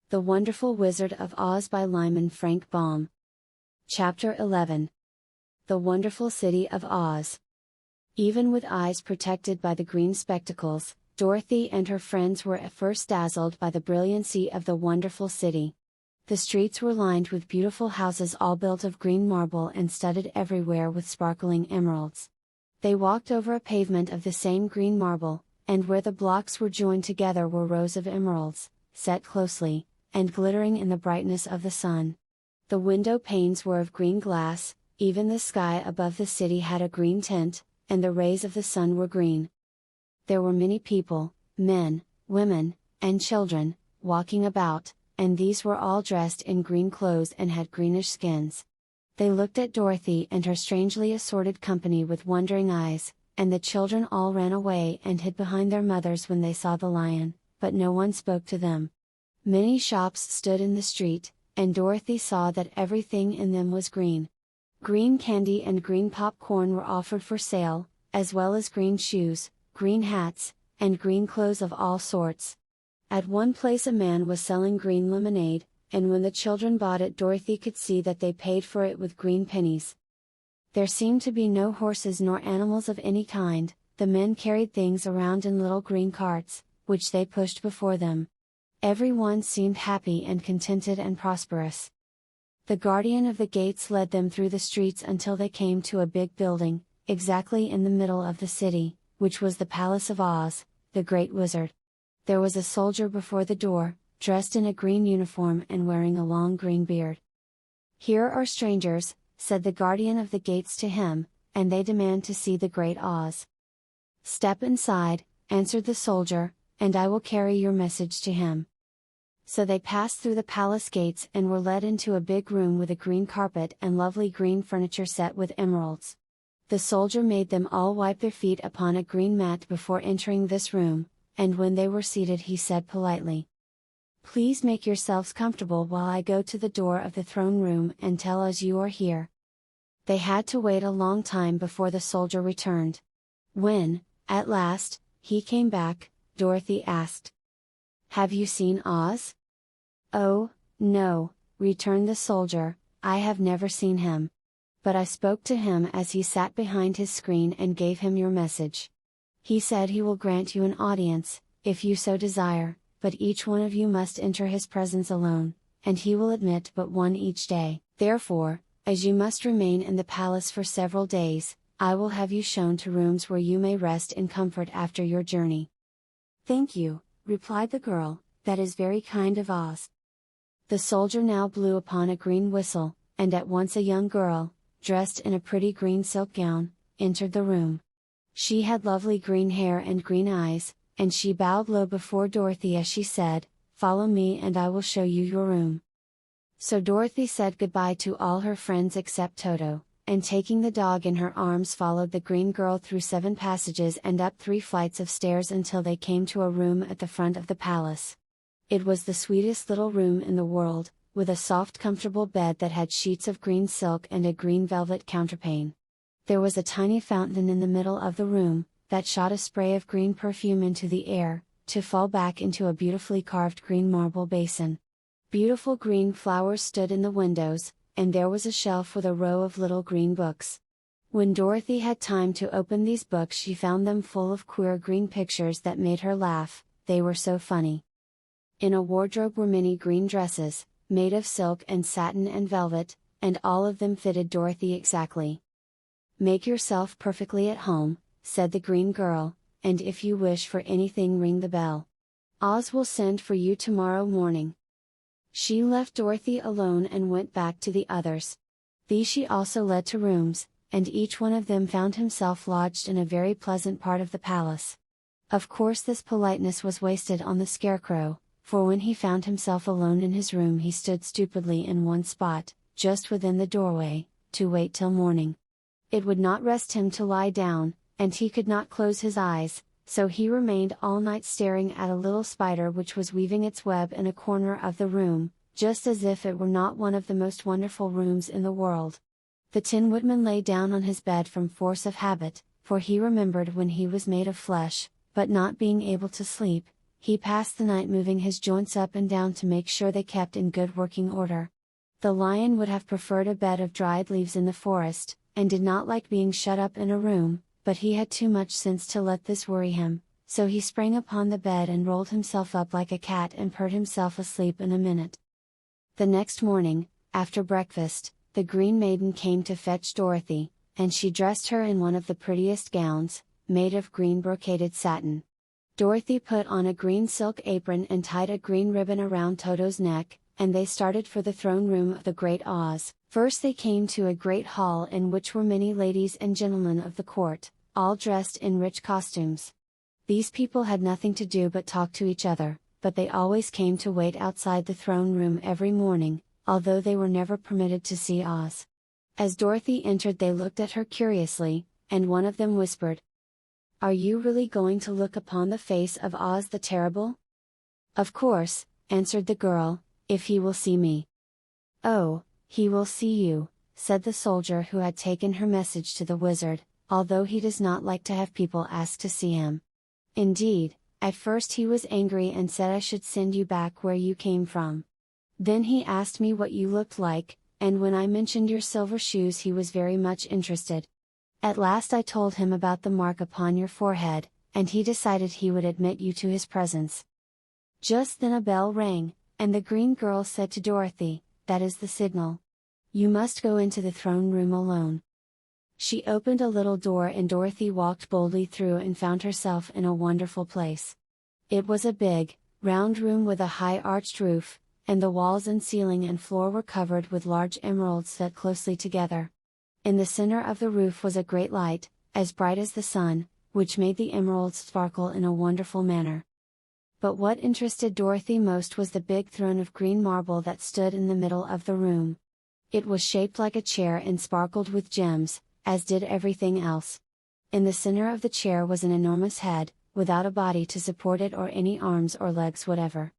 The Wonderful Wizard of Oz by Lyman Frank Baum. Chapter 11. The Wonderful City of Oz. Even with eyes protected by the green spectacles, Dorothy and her friends were at first dazzled by the brilliancy of the wonderful city. The streets were lined with beautiful houses all built of green marble and studded everywhere with sparkling emeralds. They walked over a pavement of the same green marble, and where the blocks were joined together were rows of emeralds, set closely, and glittering in the brightness of the sun. The window panes were of green glass, even the sky above the city had a green tint, and the rays of the sun were green. There were many people, men, women, and children, walking about, and these were all dressed in green clothes and had greenish skins. They looked at Dorothy and her strangely assorted company with wondering eyes, and the children all ran away and hid behind their mothers when they saw the lion, but no one spoke to them. Many shops stood in the street, and Dorothy saw that everything in them was green. Green candy and green popcorn were offered for sale, as well as green shoes, green hats, and green clothes of all sorts. At one place a man was selling green lemonade, and when the children bought it Dorothy could see that they paid for it with green pennies. There seemed to be no horses nor animals of any kind. The men carried things around in little green carts, which they pushed before them. Everyone seemed happy and contented and prosperous. The guardian of the gates led them through the streets until they came to a big building, exactly in the middle of the city, which was the Palace of Oz, the Great Wizard. There was a soldier before the door, dressed in a green uniform and wearing a long green beard. "Here are strangers," said the guardian of the gates to him, "and they demand to see the Great Oz." "Step inside," answered the soldier, "and I will carry your message to him." So they passed through the palace gates and were led into a big room with a green carpet and lovely green furniture set with emeralds. The soldier made them all wipe their feet upon a green mat before entering this room, and when they were seated he said politely, "Please make yourselves comfortable while I go to the door of the throne room and tell us you are here." They had to wait a long time before the soldier returned. When, at last, he came back, Dorothy asked, "Have you seen Oz?" "Oh, no," returned the soldier, "I have never seen him. But I spoke to him as he sat behind his screen and gave him your message. He said he will grant you an audience, if you so desire, but each one of you must enter his presence alone, and he will admit but one each day. Therefore, as you must remain in the palace for several days, I will have you shown to rooms where you may rest in comfort after your journey." "Thank you," replied the girl, "that is very kind of Oz." The soldier now blew upon a green whistle, and at once a young girl, dressed in a pretty green silk gown, entered the room. She had lovely green hair and green eyes, and she bowed low before Dorothy as she said, "Follow me and I will show you your room." So Dorothy said goodbye to all her friends except Toto, and taking the dog in her arms followed the green girl through 7 passages and up 3 flights of stairs until they came to a room at the front of the palace. It was the sweetest little room in the world, with a soft comfortable bed that had sheets of green silk and a green velvet counterpane. There was a tiny fountain in the middle of the room, that shot a spray of green perfume into the air, to fall back into a beautifully carved green marble basin. Beautiful green flowers stood in the windows, and there was a shelf with a row of little green books. When Dorothy had time to open these books she found them full of queer green pictures that made her laugh, they were so funny. In a wardrobe were many green dresses, made of silk and satin and velvet, and all of them fitted Dorothy exactly. "Make yourself perfectly at home," said the green girl, "and if you wish for anything ring the bell. Oz will send for you tomorrow morning." She left Dorothy alone and went back to the others. These she also led to rooms, and each one of them found himself lodged in a very pleasant part of the palace. Of course this politeness was wasted on the Scarecrow, for when he found himself alone in his room he stood stupidly in one spot, just within the doorway, to wait till morning. It would not rest him to lie down, and he could not close his eyes, so he remained all night staring at a little spider which was weaving its web in a corner of the room, just as if it were not one of the most wonderful rooms in the world. The Tin Woodman lay down on his bed from force of habit, for he remembered when he was made of flesh, but not being able to sleep, He passed the night moving his joints up and down to make sure they kept in good working order. The lion would have preferred a bed of dried leaves in the forest, and did not like being shut up in a room, but he had too much sense to let this worry him, so he sprang upon the bed and rolled himself up like a cat and purred himself asleep in a minute. The next morning, after breakfast, the Green Maiden came to fetch Dorothy, and she dressed her in one of the prettiest gowns, made of green brocaded satin. Dorothy put on a green silk apron and tied a green ribbon around Toto's neck, and they started for the throne room of the Great Oz. First they came to a great hall in which were many ladies and gentlemen of the court, all dressed in rich costumes. These people had nothing to do but talk to each other, but they always came to wait outside the throne room every morning, although they were never permitted to see Oz. As Dorothy entered they looked at her curiously, and one of them whispered, "Are you really going to look upon the face of Oz the Terrible?" "Of course," answered the girl, "if he will see me." "Oh, he will see you," said the soldier who had taken her message to the wizard, "although he does not like to have people ask to see him. Indeed, at first he was angry and said I should send you back where you came from. Then he asked me what you looked like, and when I mentioned your silver shoes he was very much interested. At last I told him about the mark upon your forehead, and he decided he would admit you to his presence." Just then a bell rang, and the green girl said to Dorothy, "That is the signal. You must go into the throne room alone." She opened a little door and Dorothy walked boldly through and found herself in a wonderful place. It was a big, round room with a high arched roof, and the walls and ceiling and floor were covered with large emeralds set closely together. In the center of the roof was a great light, as bright as the sun, which made the emeralds sparkle in a wonderful manner. But what interested Dorothy most was the big throne of green marble that stood in the middle of the room. It was shaped like a chair and sparkled with gems, as did everything else. In the center of the chair was an enormous head, without a body to support it or any arms or legs whatever.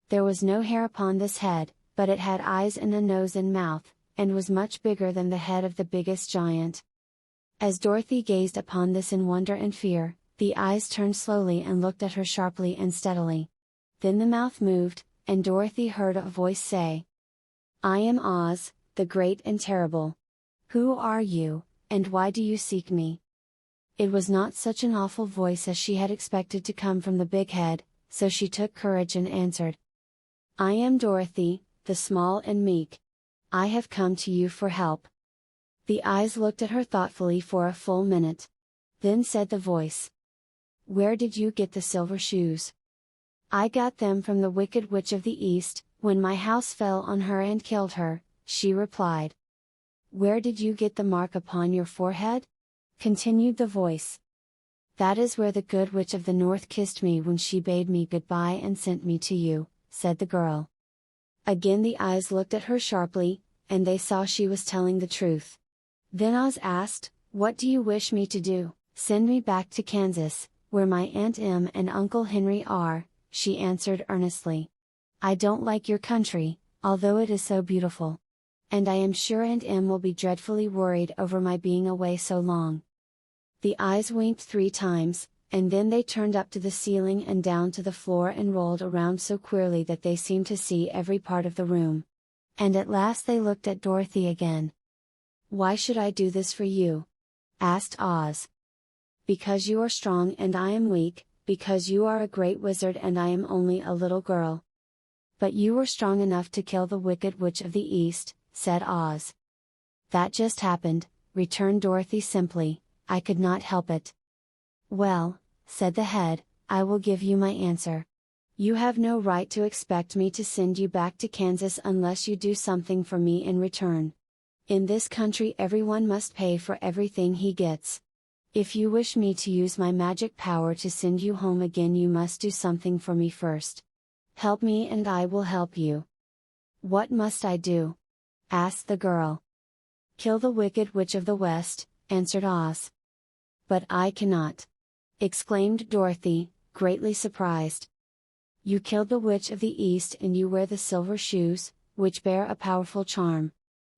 There was no hair upon this head, but it had eyes and a nose and mouth, and was much bigger than the head of the biggest giant. As Dorothy gazed upon this in wonder and fear, the eyes turned slowly and looked at her sharply and steadily. Then the mouth moved, and Dorothy heard a voice say, "I am Oz, the Great and Terrible. Who are you, and why do you seek me?" It was not such an awful voice as she had expected to come from the big head, so she took courage and answered, "I am Dorothy, the small and meek. I have come to you for help." The eyes looked at her thoughtfully for a full minute. Then said the voice, "Where did you get the silver shoes?" "I got them from the Wicked Witch of the East, when my house fell on her and killed her," she replied. "Where did you get the mark upon your forehead?" continued the voice. "That is where the Good Witch of the North kissed me when she bade me goodbye and sent me to you," said the girl. Again the eyes looked at her sharply, and they saw she was telling the truth. Then Oz asked, "What do you wish me to do?" "Send me back to Kansas, where my Aunt Em and Uncle Henry are," she answered earnestly. "I don't like your country, although it is so beautiful. And I am sure Aunt Em will be dreadfully worried over my being away so long." The eyes winked 3 times, and then they turned up to the ceiling and down to the floor and rolled around so queerly that they seemed to see every part of the room. And at last they looked at Dorothy again. "Why should I do this for you?" asked Oz. "Because you are strong and I am weak, because you are a great wizard and I am only a little girl." "But you were strong enough to kill the Wicked Witch of the East," said Oz. "That just happened," returned Dorothy simply, "I could not help it." "Well," said the head, "I will give you my answer. You have no right to expect me to send you back to Kansas unless you do something for me in return. In this country everyone must pay for everything he gets. If you wish me to use my magic power to send you home again you must do something for me first. Help me and I will help you." "What must I do?" asked the girl. "Kill the Wicked Witch of the West," answered Oz. "But I cannot!" exclaimed Dorothy, greatly surprised. "You killed the Witch of the East and you wear the silver shoes, which bear a powerful charm.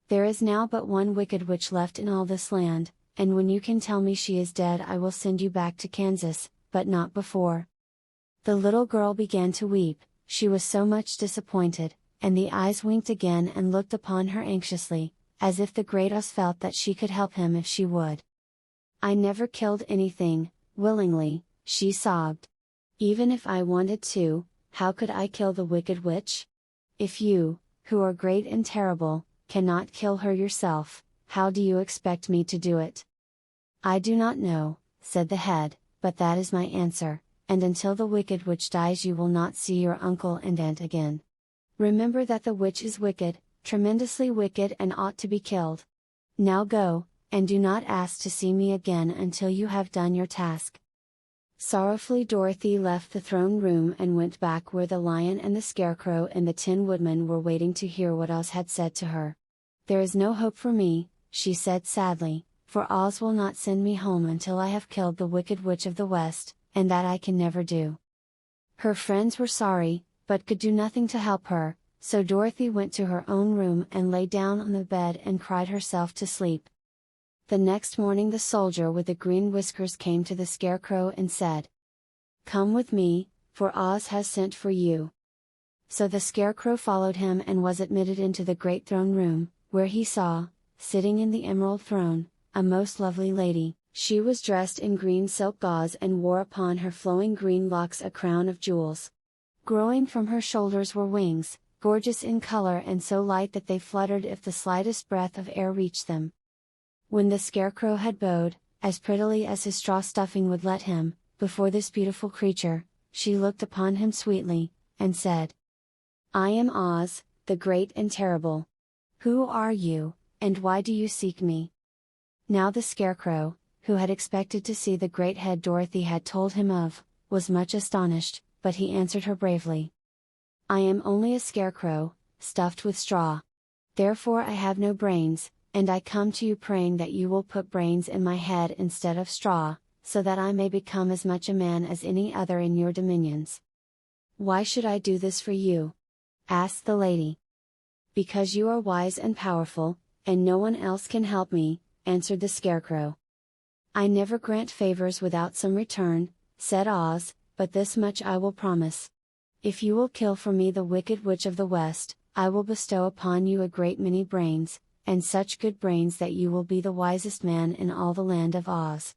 There is now but one Wicked Witch left in all this land, and when you can tell me she is dead I will send you back to Kansas, but not before." The little girl began to weep, she was so much disappointed, and the eyes winked again and looked upon her anxiously, as if the great Oz felt that she could help him if she would. "I never killed anything, willingly," she sobbed. "Even if I wanted to, how could I kill the wicked witch? If you, who are great and terrible, cannot kill her yourself, how do you expect me to do it?" "I do not know," said the head, "but that is my answer, and until the wicked witch dies you will not see your uncle and aunt again. Remember that the witch is wicked, tremendously wicked, and ought to be killed. Now go, and do not ask to see me again until you have done your task." Sorrowfully Dorothy left the throne room and went back where the Lion and the Scarecrow and the Tin Woodman were waiting to hear what Oz had said to her. "There is no hope for me," she said sadly, "for Oz will not send me home until I have killed the Wicked Witch of the West, and that I can never do." Her friends were sorry, but could do nothing to help her, so Dorothy went to her own room and lay down on the bed and cried herself to sleep. The next morning the soldier with the green whiskers came to the Scarecrow and said, "Come with me, for Oz has sent for you." So the Scarecrow followed him and was admitted into the great throne room, where he saw, sitting in the emerald throne, a most lovely lady. She was dressed in green silk gauze and wore upon her flowing green locks a crown of jewels. Growing from her shoulders were wings, gorgeous in color and so light that they fluttered if the slightest breath of air reached them. When the Scarecrow had bowed, as prettily as his straw stuffing would let him, before this beautiful creature, she looked upon him sweetly, and said, "I am Oz, the great and terrible. Who are you, and why do you seek me?" Now the Scarecrow, who had expected to see the great head Dorothy had told him of, was much astonished, but he answered her bravely. "I am only a scarecrow, stuffed with straw. Therefore I have no brains, and I come to you praying that you will put brains in my head instead of straw, so that I may become as much a man as any other in your dominions." "Why should I do this for you?" asked the lady. "Because you are wise and powerful, and no one else can help me," answered the Scarecrow. "I never grant favors without some return," said Oz, "but this much I will promise. If you will kill for me the Wicked Witch of the West, I will bestow upon you a great many brains, and such good brains that you will be the wisest man in all the land of Oz."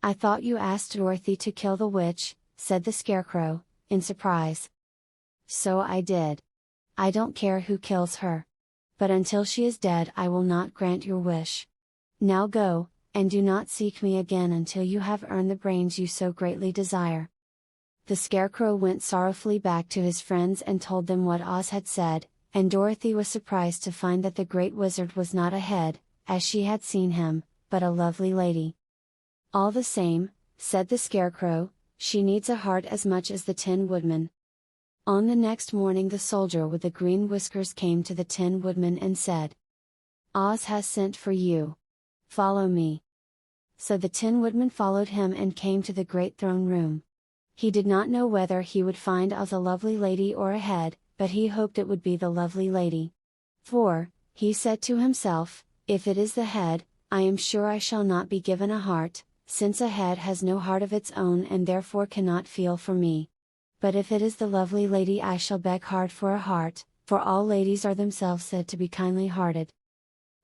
"I thought you asked Dorothy to kill the witch," said the Scarecrow, in surprise. "So I did. I don't care who kills her. But until she is dead I will not grant your wish. Now go, and do not seek me again until you have earned the brains you so greatly desire." The Scarecrow went sorrowfully back to his friends and told them what Oz had said, and Dorothy was surprised to find that the Great Wizard was not a head, as she had seen him, but a lovely lady. "All the same," said the Scarecrow, "she needs a heart as much as the Tin Woodman." On the next morning the soldier with the green whiskers came to the Tin Woodman and said, "Oz has sent for you. Follow me." So the Tin Woodman followed him and came to the great throne room. He did not know whether he would find Oz a lovely lady or a head, but he hoped it would be the lovely lady. "For," he said to himself, "if it is the head, I am sure I shall not be given a heart, since a head has no heart of its own and therefore cannot feel for me. But if it is the lovely lady I shall beg hard for a heart, for all ladies are themselves said to be kindly hearted."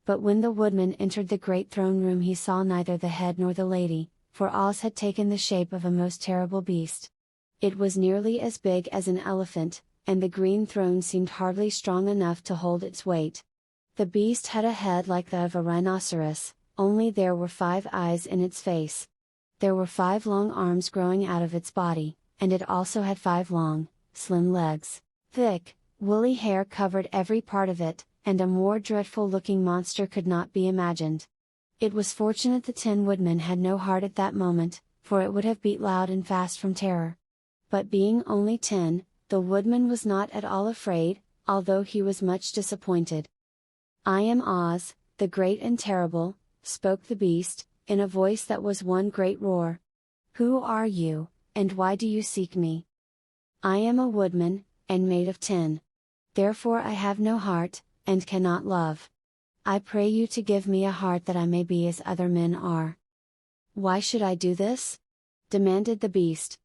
But when the Woodman entered the great throne room he saw neither the head nor the lady, for Oz had taken the shape of a most terrible beast. It was nearly as big as an elephant, and the green throne seemed hardly strong enough to hold its weight. The beast had a head like that of a rhinoceros, only there were 5 eyes in its face. There were 5 long arms growing out of its body, and it also had 5 long, slim legs. Thick, woolly hair covered every part of it, and a more dreadful looking monster could not be imagined. It was fortunate the Tin Woodman had no heart at that moment, for it would have beat loud and fast from terror. But being only tin, the Woodman was not at all afraid, although he was much disappointed. "I am Oz, the great and terrible," spoke the beast, in a voice that was one great roar. "Who are you, and why do you seek me?" "I am a woodman, and made of tin. Therefore I have no heart, and cannot love. I pray you to give me a heart that I may be as other men are." "Why should I do this?" demanded the beast.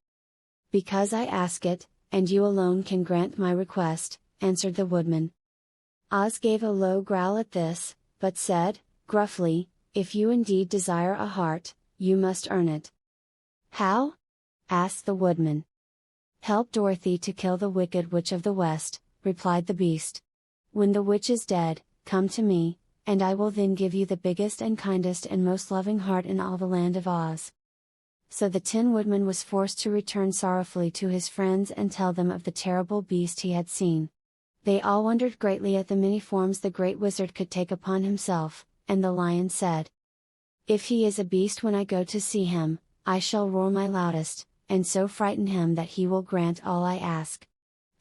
"Because I ask it, and you alone can grant my request," answered the woodman. Oz gave a low growl at this, but said, gruffly, "If you indeed desire a heart, you must earn it." "How?" asked the woodman. "Help Dorothy to kill the wicked witch of the West," replied the beast. "When the witch is dead, come to me, and I will then give you the biggest and kindest and most loving heart in all the land of Oz." So the Tin Woodman was forced to return sorrowfully to his friends and tell them of the terrible beast he had seen. They all wondered greatly at the many forms the great wizard could take upon himself, and the lion said, "If he is a beast when I go to see him, I shall roar my loudest, and so frighten him that he will grant all I ask.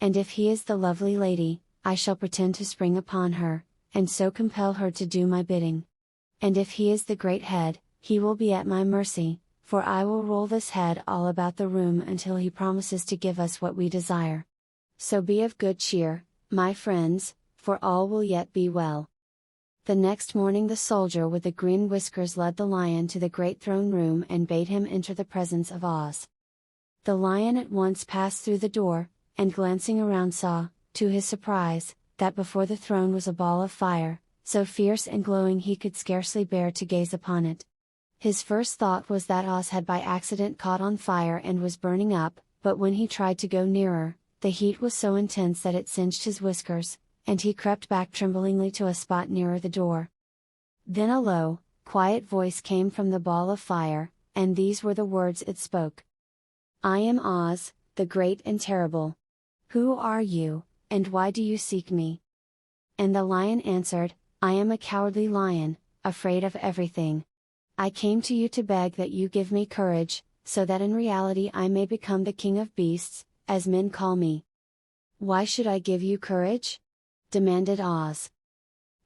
And if he is the lovely lady, I shall pretend to spring upon her, and so compel her to do my bidding. And if he is the great head, he will be at my mercy, for I will roll this head all about the room until he promises to give us what we desire. So be of good cheer, my friends, for all will yet be well." The next morning the soldier with the green whiskers led the lion to the great throne room and bade him enter the presence of Oz. The lion at once passed through the door, and glancing around saw, to his surprise, that before the throne was a ball of fire, so fierce and glowing he could scarcely bear to gaze upon it. His first thought was that Oz had by accident caught on fire and was burning up, but when he tried to go nearer, the heat was so intense that it singed his whiskers, and he crept back tremblingly to a spot nearer the door. Then a low, quiet voice came from the ball of fire, and these were the words it spoke. "I am Oz, the great and terrible. Who are you, and why do you seek me?" And the lion answered, "I am a cowardly lion, afraid of everything. I came to you to beg that you give me courage, so that in reality I may become the king of beasts, as men call me." "Why should I give you courage?" demanded Oz.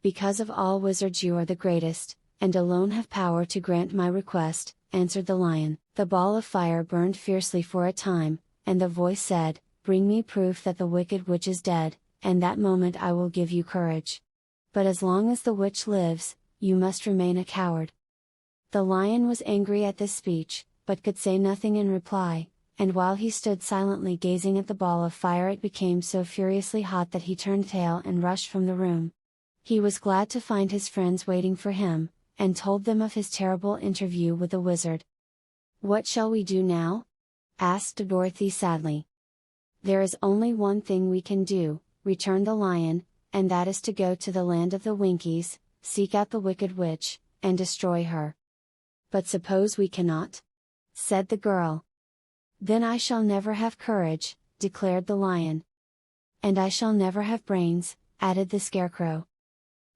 "Because of all wizards you are the greatest, and alone have power to grant my request," answered the lion. The ball of fire burned fiercely for a time, and the voice said, "Bring me proof that the wicked witch is dead, and that moment I will give you courage. But as long as the witch lives, you must remain a coward." The lion was angry at this speech, but could say nothing in reply, and while he stood silently gazing at the ball of fire it became so furiously hot that he turned tail and rushed from the room. He was glad to find his friends waiting for him, and told them of his terrible interview with the wizard. "What shall we do now?" asked Dorothy sadly. "There is only one thing we can do," returned the lion, "and that is to go to the land of the Winkies, seek out the wicked witch, and destroy her." "But suppose we cannot?" said the girl. "Then I shall never have courage," declared the lion. "And I shall never have brains," added the Scarecrow.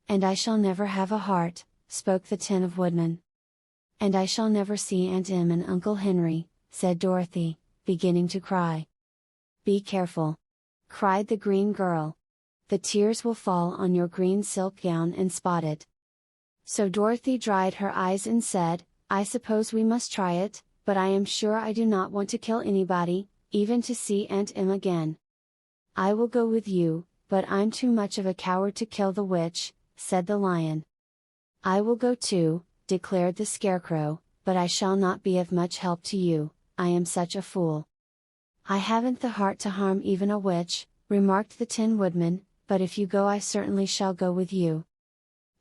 "And I shall never have a heart," spoke the Tin Woodman. "And I shall never see Aunt Em and Uncle Henry," said Dorothy, beginning to cry. "Be careful!" cried the green girl. "The tears will fall on your green silk gown and spot it." So Dorothy dried her eyes and said, "I suppose we must try it, but I am sure I do not want to kill anybody, even to see Aunt Em again." "I will go with you, but I'm too much of a coward to kill the witch," said the lion. "I will go too," declared the Scarecrow, "but I shall not be of much help to you, I am such a fool." "I haven't the heart to harm even a witch," remarked the Tin Woodman, "but if you go I certainly shall go with you."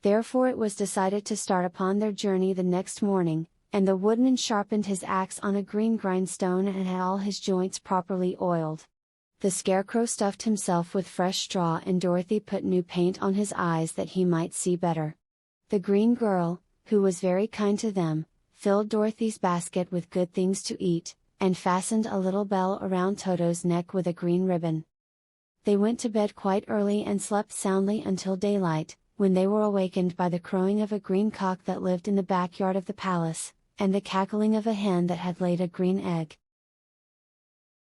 Therefore it was decided to start upon their journey the next morning, and the woodman sharpened his axe on a green grindstone and had all his joints properly oiled. The Scarecrow stuffed himself with fresh straw and Dorothy put new paint on his eyes that he might see better. The green girl, who was very kind to them, filled Dorothy's basket with good things to eat, and fastened a little bell around Toto's neck with a green ribbon. They went to bed quite early and slept soundly until daylight, when they were awakened by the crowing of a green cock that lived in the backyard of the palace, and the cackling of a hen that had laid a green egg.